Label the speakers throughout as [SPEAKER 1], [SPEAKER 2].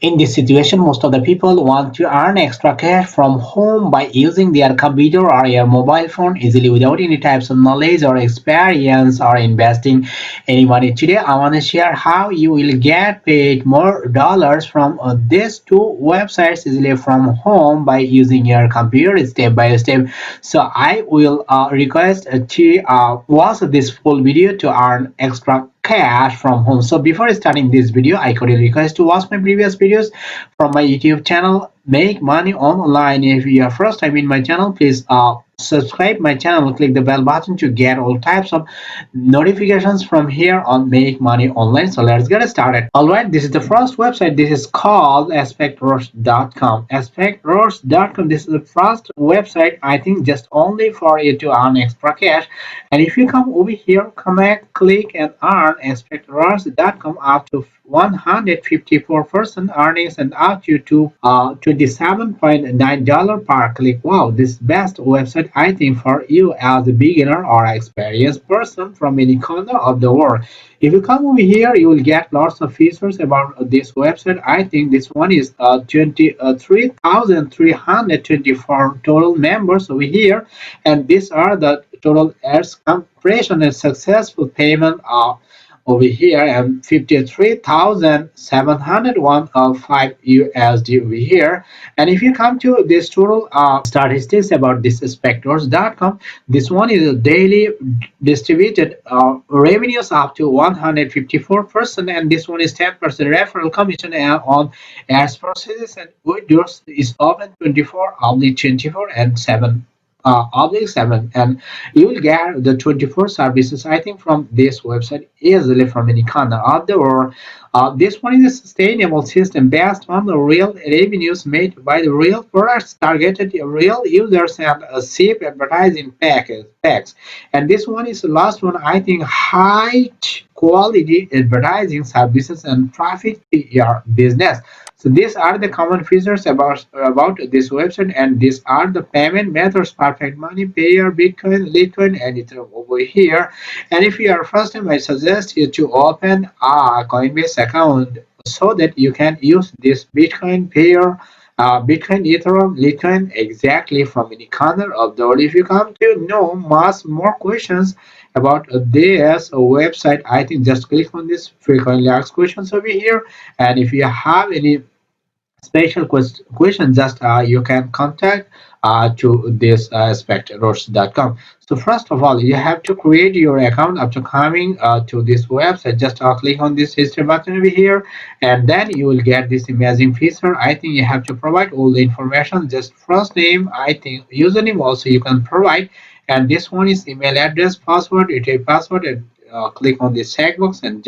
[SPEAKER 1] In this situation, most of the people want to earn extra cash from home by using their computer or their mobile phone easily without any types of knowledge or experience or investing any money. Today, I want to share how you will get paid more dollars from these two websites easily from home by using your computer step by step. So I will request to watch this full video to earn extra cash from home. So before starting this video, I could request to watch my previous videos from my YouTube channel Make Money Online. If you are first time in my channel, please subscribe my channel, click the bell button to get all types of notifications from here on Make Money Online. So let's get started. All right, this is the first website. This is called Spectroads.com. Spectroads.com. This is the first website, I think, just only for you to earn extra cash. And if you come over here, connect, click and earn Spectroads.com up to 154% earnings and up to $27.9 per click. Wow, this best website, I think, for you as a beginner or experienced person from any corner of the world. If you come over here, you will get lots of features about this website. I think this one is 23,324 total members over here, and these are the total ads compression and successful payment over here, and 53,701 of 5 USD over here. And if you come to this total statistics about this Spectroads.com, this one is a daily distributed revenues up to 154%, and this one is 10% referral commission on ads processes and windows is open 24/24 and 7/7, and you will get the 24 services, I think, from this website easily from any corner of the world. This one is a sustainable system based on the real revenues made by the real products targeted to real users and a cheap advertising packs. And this one is the last one, I think, high quality advertising services and traffic to your business. So these are the common features about this website, and these are the payment methods: perfect money, payer, Bitcoin, Litecoin, and Ethereum over here. And if you are first time, I suggest you to open a Coinbase account so that you can use this Bitcoin payer, Bitcoin, Ethereum, Litecoin exactly from any corner of the world. If you come to know much more questions about this website, I think just click on this frequently asked questions over here. And if you have any special question, just you can contact to this spectroads.com. So first of all, you have to create your account. After coming to this website, just click on this history button over here, and then you will get this amazing feature. I think you have to provide all the information, just first name, I think username also you can provide, and this one is email address, password, retrieve password, and click on this checkbox and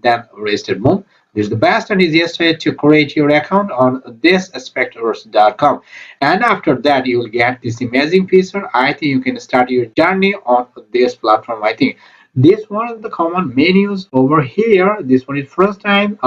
[SPEAKER 1] then register. Boom. This is the best and easiest way to create your account on this spectroads.com. And after that, you will get this amazing feature. I think you can start your journey on this platform. I think this one is the common menus over here. This one is first time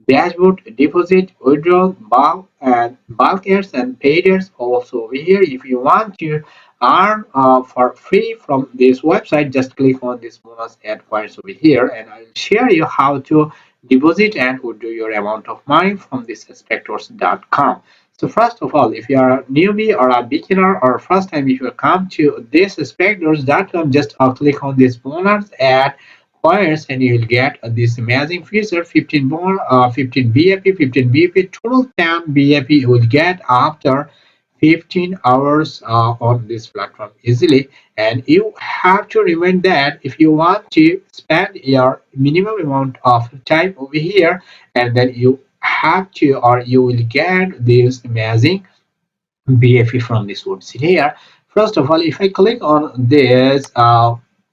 [SPEAKER 1] dashboard, deposit, withdrawal, bulk ads and paid ads also over here. If you want to earn for free from this website, just click on this bonus ad points over here, and I will share you how to deposit and withdraw your amount of money from this spectroads.com. So first of all, if you are a newbie or a beginner or first time if you come to this spectroads.com, just click on this bonus ad points and you will get this amazing feature: 15 more 15 BAP, 15 BAP, total 10 BAP you will get after 15 hours on this platform easily. And you have to remember that if you want to spend your minimum amount of time over here, and then you have to, or you will get this amazing BFE from this website here. First of all, if I click on this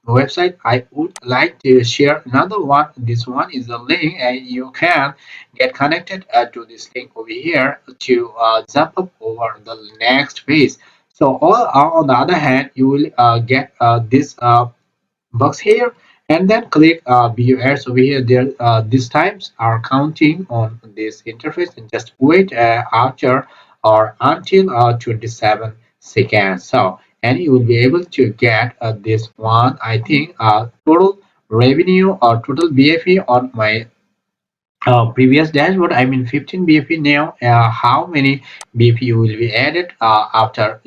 [SPEAKER 1] website, I would like to share another one. This one is a link, and you can get connected to this link over here to jump up over the next page. So all on the other hand, you will get this box here, and then click view ads over here. There these times are counting on this interface, and just wait after or until 27 seconds. So and you will be able to get this one, I think, total revenue or total BFE on my previous dashboard, I mean 15 BFE now. How many BFE will be added after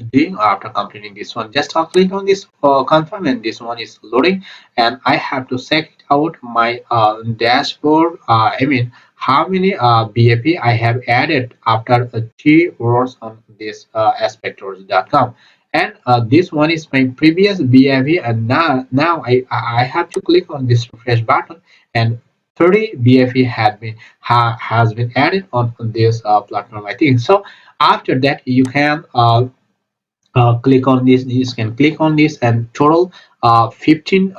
[SPEAKER 1] completing this one? Just click on this confirm, and this one is loading, and I have to check it out my dashboard. I mean how many BFE I have added after 3 hours on this aspectors.com. And this one is my previous BFE, and now I have to click on this refresh button, and 30 BFE has been added on this platform, I think. So after that, you can click on this. You can click on this, and total 15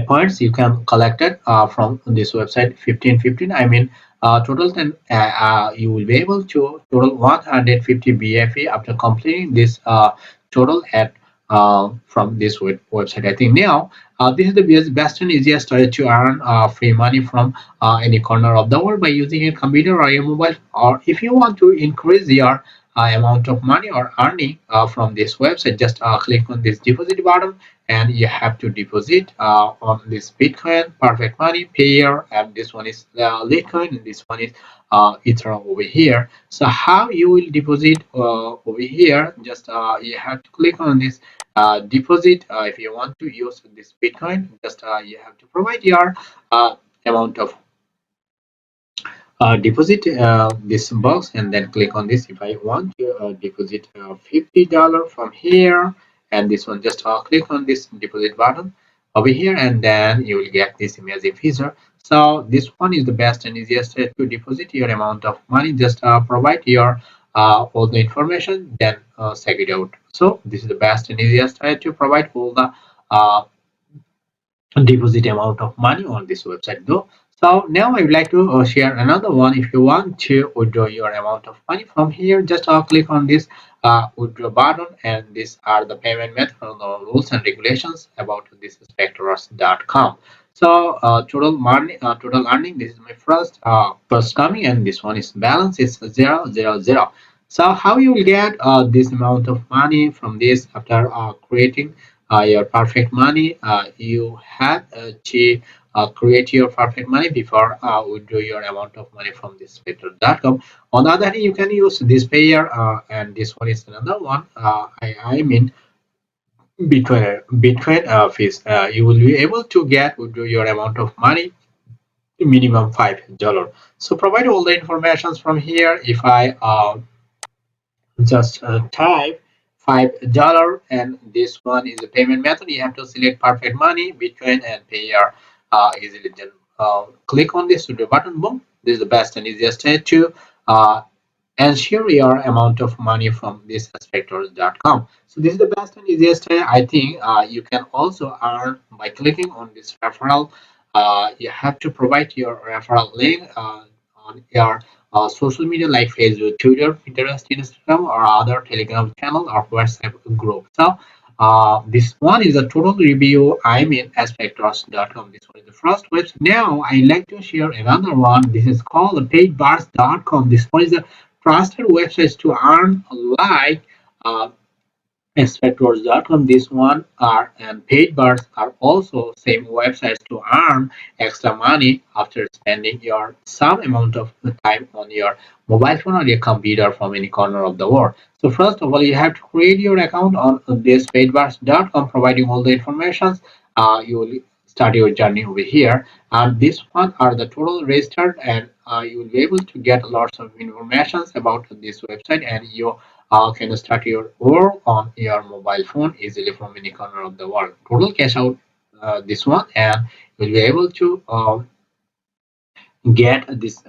[SPEAKER 1] points you can collect it from this website. 15 I mean total 10, you will be able to total 150 BFE after completing this total at from this website, I think. Now this is the best and easiest way to earn free money from any corner of the world by using a computer or your mobile. Or if you want to increase your amount of money or earning from this website, just click on this deposit button, and you have to deposit on this Bitcoin, Perfect Money, Payer, and this one is Litecoin, and this one is Ethereum over here. So how you will deposit over here? Just you have to click on this deposit. If you want to use this Bitcoin, just you have to provide your amount of deposit this box, and then click on this. If I want to deposit $50 from here, and this one, just click on this deposit button over here, and then you will get this amazing feature. So this one is the best and easiest way to deposit your amount of money. Just provide your all the information, then check it out. So this is the best and easiest way to provide all the uh, deposit amount of money on this website though. So now I would like to share another one. If you want to withdraw your amount of money from here, just click on this withdraw button, and these are the payment method or rules and regulations about this Spectroads.com. So total money, total earning, this is my first coming, and this one is balance is 000. So how you will get this amount of money from this after creating your perfect money? You have to create your perfect money before withdraw your amount of money from this Spectroads.com. On the other hand, you can use this payer, and this one is another one. I mean Bitcoin fees. You will be able to get withdraw your amount of money minimum $5. So provide all the informations from here. If I just type $5, and this one is a payment method, you have to select perfect money, Bitcoin, and payer easily. Then click on this to the button. Boom, this is the best and easiest way to uh, ensure your amount of money from this spectors.com. So this is the best and easiest way. I think you can also earn by clicking on this referral. You have to provide your referral link on your social media like Facebook, Twitter, Pinterest, Instagram, or other Telegram channel or WhatsApp group. So this one is a total review. I mean aspectors.com. This one is the first website. Now I like to share another one. This is called paidverts.com. This one is a trusted websites to earn like uh, Spectroads.com. This one are and paidverts are also same websites to earn extra money after spending your some amount of time on your mobile phone or your computer from any corner of the world. So first of all, you have to create your account on this paidverts.com, providing all the information. You will start your journey over here, and this one are the total registered, and you will be able to get lots of information about this website, and you can start your work on your mobile phone easily from any corner of the world. Total cash out this one, and you'll be able to get this.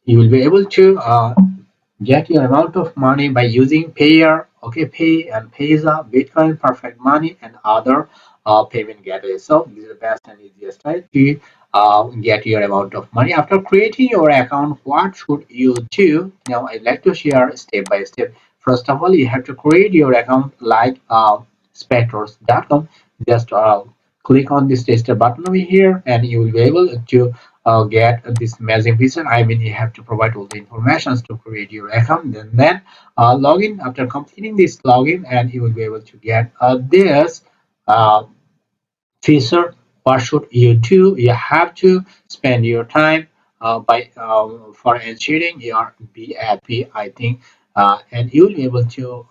[SPEAKER 1] You will be able to get your amount of money by using payer, okay, pay and payza, Bitcoin, perfect money, and other payment gateways. So this is the best and easiest way to get your amount of money after creating your account. What should you do? Now I'd like to share step by step. First of all, you have to create your account like spectros.com. Just click on this register button over here, and you will be able to get this amazing feature. I mean, you have to provide all the information to create your account, and then login. After completing this login, and you will be able to get this uh, feature what should you do? You have to spend your time by for ensuring your BFP, I think, and you'll be able to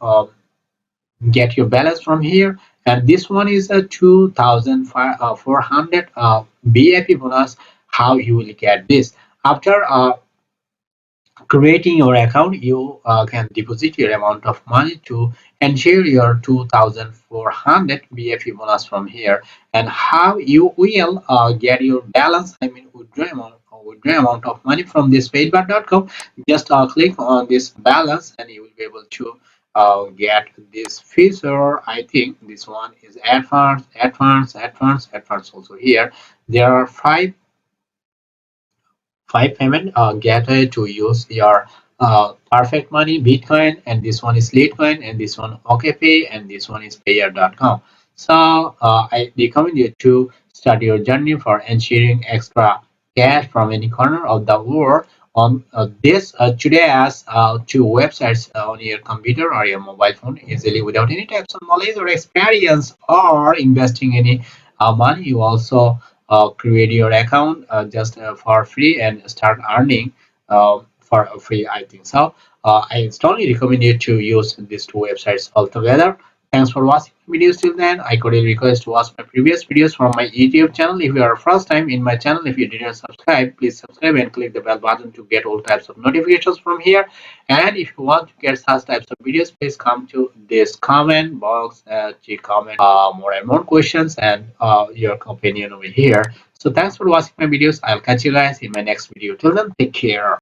[SPEAKER 1] get your balance from here. And this one is a 2,400 BFP bonus. How you will get this after creating your account, you can deposit your amount of money to ensure your 2,400 BFE bonus from here. And how you will get your balance, I mean withdraw amount of money from this paidverts.com. Just click on this balance and you will be able to get this feature. I think this one is advanced, also here. There are five payment gateway to use your perfect money bitcoin, and this one is litecoin, and this one okpay, and this one is payer.com. So I recommend you to start your journey for ensuring extra cash from any corner of the world on this today as two websites on your computer or your mobile phone easily without any types of knowledge or experience or investing any money. You also create your account just for free and start earning for free, I think. So I strongly recommend you to use these two websites altogether. Thanks for watching videos till then. I cordially request to watch my previous videos from my YouTube channel. If you are first time in my channel, if you didn't subscribe, please subscribe and click the bell button to get all types of notifications from here. And if you want to get such types of videos, please come to this comment box to comment more and more questions and your opinion over here. So thanks for watching my videos. I'll catch you guys in my next video. Till then, take care.